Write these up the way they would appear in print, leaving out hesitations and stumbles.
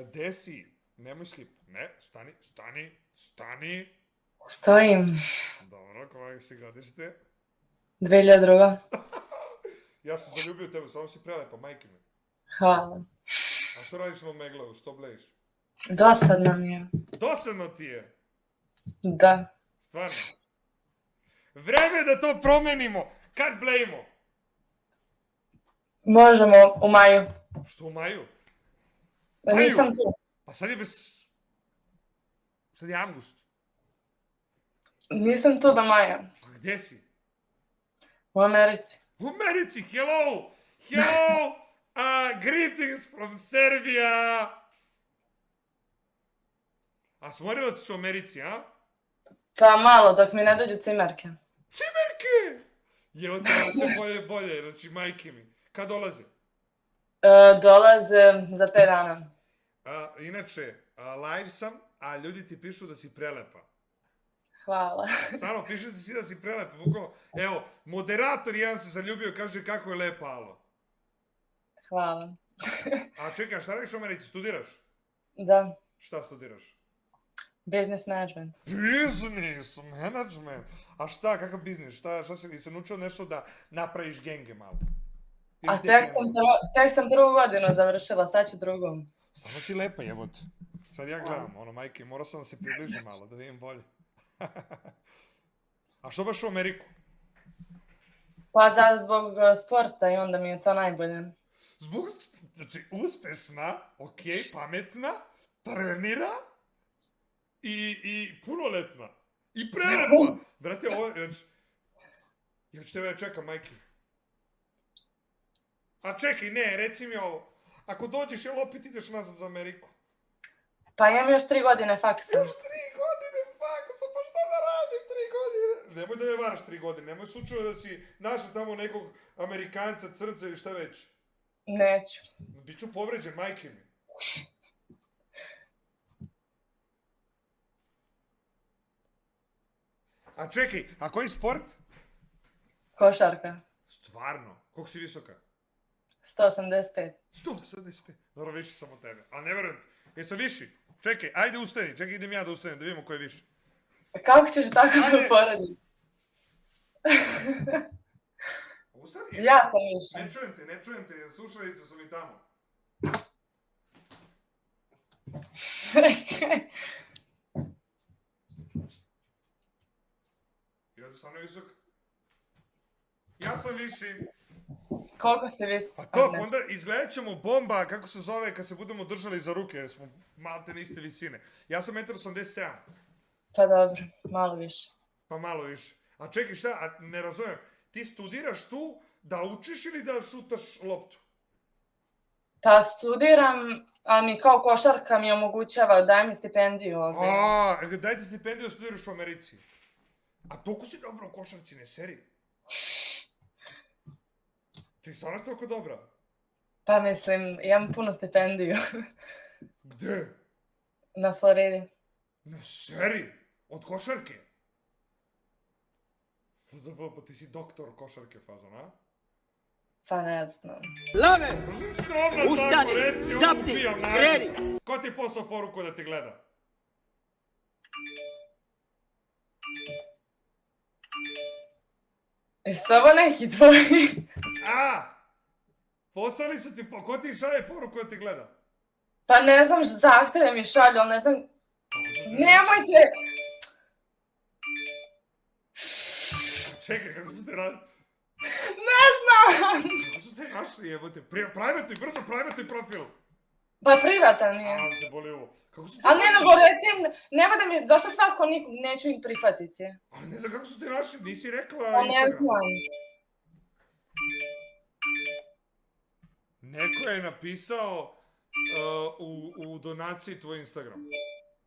Gde si? Nemoj slip. Ne, stani. Stojim. Dobro, koje si godište? 2002. Ja sam zaljubio tebe, samo si prelepa, majke mi. Hvala. A što radiš na Omeglevu, što blejiš? Dosadno mi je. Dosadno ti je? Da. Stvarno. Vreme da to promenimo. Kad blejimo? Možemo u maju. Što u maju? Nisam tu. Pa sad je Sad je avgust. Nisam tu do maja. A gde si? U Americi. U Americi, hello! Greetings from Serbia! A smorilac su u Americi, a? Pa malo, dok mi ne dođu cimerke. Cimerke! Evo treba se bolje, znači majke mi. Kad dolaze? Dolaze za 5 dana. Inače, live sam, a ljudi ti pišu da si prelepa. Hvala. Stvarno, pišu ti si da si prelepa. Evo, moderator jedan se zaljubio, kaže kako je lepa, alo. Hvala. A čekaj, šta radiš u Americi? Studiraš? Da. Šta studiraš? Business management. Business management? A šta, kakav biznis? Šta si se naučio nešto da napraviš genge malo? A tek sam prvu godinu završila, sad ću drugom. Samo si lepa, jebote. Sad ja gledam, majke, morao sam da se približim malo, da vidim bolje. A što baš u Ameriku? Pa zbog sporta i onda mi je to najbolje. Znači, uspešna, okej, pametna, trenira i punoletna. I prelepa. Brate, ovo, ja ću tebe čekam, majke. A čekaj, ne, reci mi ovo. Ako dođeš, jel opet ideš nazad za Ameriku? Pa imam još 3 godine faksa. Još 3 godine faksa, pa šta da radim 3 godine? Nemoj da me varaš 3 godine, nemoj slučajno da si našao tamo nekog Amerikanca, crnca ili šta već. Neću. Biću povređen, majke mi. A čekaj, a koji sport? Košarka. Stvarno? Koliko si visoka? 185. 185? Dobro, viši sam od tebe. Ali ne verujem ti. Jesam viši? Čekaj, ajde ustani. Čekaj, idem ja da ustanem, da vidimo ko je viši. Kako ćeš tako da porediti? Ustani. Ja sam viši. Ne čujem te, slušalice su mi tamo. Čekaj. Ja sam visok. Ja sam viši. Koliko si viši? Pa to, onda izgledat ćemo bomba, kako se zove, kad se budemo držali za ruke, jer smo malte na iste visine. Ja sam 1,87 m. Pa dobro, malo više. Pa malo više. A čekaj, šta, ne razumem, ti studiraš tu da učiš ili da šutaš loptu? Pa studiram, ali mi kao košarka mi omogućava, daj mi stipendiju ovdje. Daj ti stipendiju da studiraš u Americi. A toliko si dobro u košarci, ne seri? Ti stvarno si toliko dobra? Pa mislim, imam puno stipendiju. Gde? Na Floridi. Ne seri? Od košarke? Pa ti si doktor košarke fazon, a? Pa ne znam. Lave! Skromno Ustani, tako, reci, zapni, ubijam kreni! nadu. Ko ti je poslao poruku da te gleda? Jesu ovo neki tvoji? Poslali su ti, ko ti šalje poruku da te gleda? Pa ne znam, zahteve mi šalju, ali ne znam... Nemojte! Čekaj, kako su te radili? Ne znam! Kako su te našli, jebote? Private, brzo private profil. Pa privatan je. A, te boli ovo. Kako su te Ali ne, našli? nego recim, nema da mi... Zašto svako neću ih prihvatiti? Ali ne znam kako su te našli, nisi rekla Pa ne Instagram. znam. Neko je napisao u donaciji tvoj Instagram.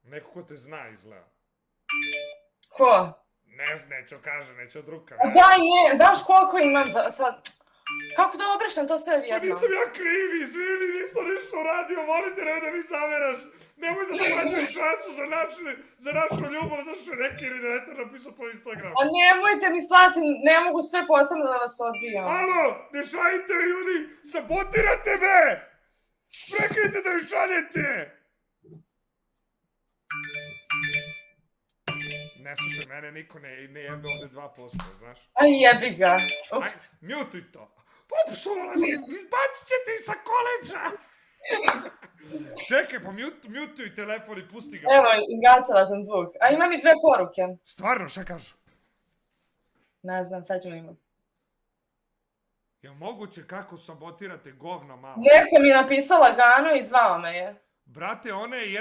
Neko ko te zna izgleda. Ko? Ne znam, neću kaže, neću od ruka. Daj, ne, znaš koliko imam sad... Kako da obrišem to sve Pa jedno? nisam ja kriv, izvini, nisam ništa uradio, molim te, nemoj da mi zameraš. Nemoj da smanjuješ šansu za našu ljubav, zašto je neki irinetar napisao tvoj Instagram. A nemojte mi slati, ne mogu sve posebno da vas odbijam. Alo, ne šaljite ljudi, sabotirate me! Prekinite da joj šaljete! Ne slušaj, mene niko ne jebe ovde 2%, znaš? Aj, jebi ga. Aj, Ups. mutuj to. Popsovala si, izbacit ćete i sa koleđa! Čekaj, pa mutuj telefon i pusti ga. Evo, gasila sam zvuk. A imam i 2 poruke. Stvarno, šta kažu? Ne znam, sad ćemo imati. Je moguće kako sabotirate govna malo? Neko mi je napisao lagano i zvao me je. Brate, ona je